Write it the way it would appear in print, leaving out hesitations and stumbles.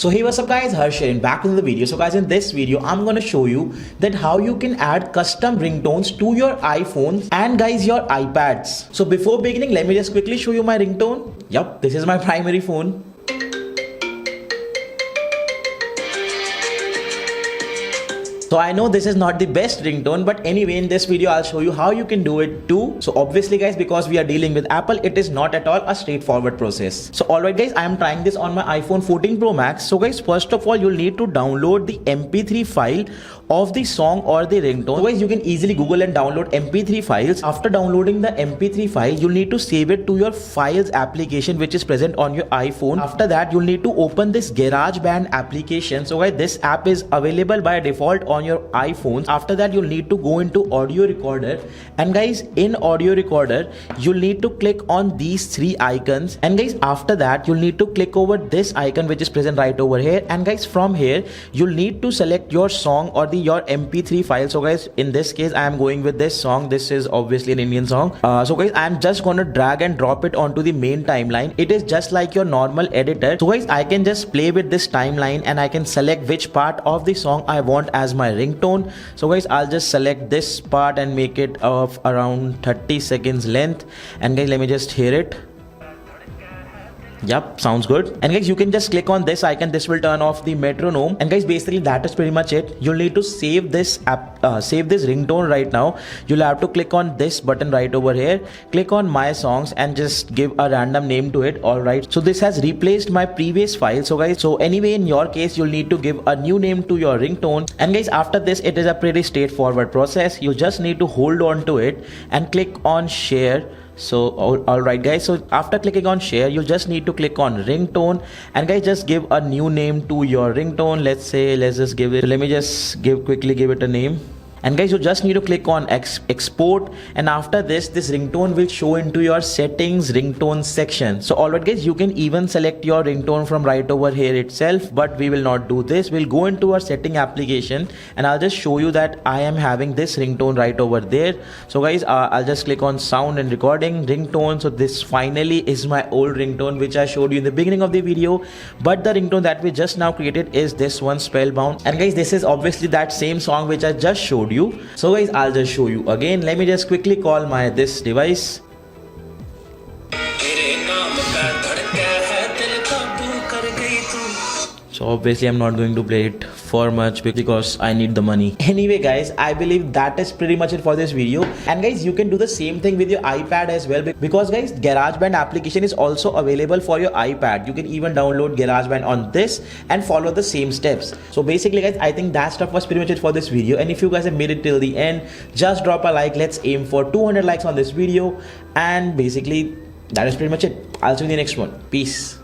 So hey, what's up guys, Harsh here and back in the video. So guys, in this video I'm gonna show you that how you can add custom ringtones to your iPhones and guys your iPads. So before beginning, let me just quickly show you my ringtone. Yup, this is my primary phone. So I know this is not the best ringtone, but anyway, in this video I'll show you how you can do it too. So obviously guys, because we are dealing with Apple, it is not at all a straightforward process. So alright guys, I am trying this on my iPhone 14 Pro Max. So guys, first of all, you'll need to download the MP3 file of the song or the ringtone. So guys, you can easily Google and download MP3 files. After downloading the MP3 file, you'll need to save it to your files application which is present on your iPhone. After that, you'll need to open this GarageBand application. So guys, this app is available by default on your iPhones. After that, you'll need to go into audio recorder, and guys, in audio recorder you'll need to click on these three icons, and guys, after that you'll need to click over this icon which is present right over here, and guys, from here you'll need to select your song or your MP3 file. So guys, in this case I am going with this song. This is obviously an Indian song. So guys, I am just gonna drag and drop it onto the main timeline. It is just like your normal editor. So guys, I can just play with this timeline and I can select which part of the song I want as my ringtone. So guys, I'll just select this part and make it of around 30 seconds length, and guys, let me just hear it. Yep, sounds good. And guys, you can just click on this icon. This will turn off the metronome. And guys, basically that is pretty much it. You'll need to save this app, save this ringtone right now. You'll have to click on this button right over here. Click on my songs and just give a random name to it. All right. So this has replaced my previous file. So guys, so anyway, in your case, you'll need to give a new name to your ringtone. And guys, after this, it is a pretty straightforward process. You just need to hold on to it and click on share. So alright guys, so after clicking on share, you just need to click on ringtone, and guys, just give a new name to your ringtone. Let's just give it, let me just quickly give it a name. And guys, you just need to click on export, and after this ringtone will show into your settings ringtone section. So alright guys, you can even select your ringtone from right over here itself, but we will not do this. We'll go into our setting application and I'll just show you that I am having this ringtone right over there. So guys, I'll just click on sound and recording ringtone. So this finally is my old ringtone which I showed you in the beginning of the video, but the ringtone that we just now created is this one, Spellbound. And guys, this is obviously that same song which I just showed you. So guys, I'll just show you again. Let me just quickly call this device. So obviously I'm not going to play it for much because I need the money. Anyway guys, I believe that is pretty much it for this video. And guys, you can do the same thing with your iPad as well, because guys, GarageBand application is also available for your iPad. You can even download GarageBand on this and follow the same steps. So basically guys, I think that stuff was pretty much it for this video. And if you guys have made it till the end, just drop a like. Let's aim for 200 likes on this video. And basically that is pretty much it. I'll see you in the next one. Peace.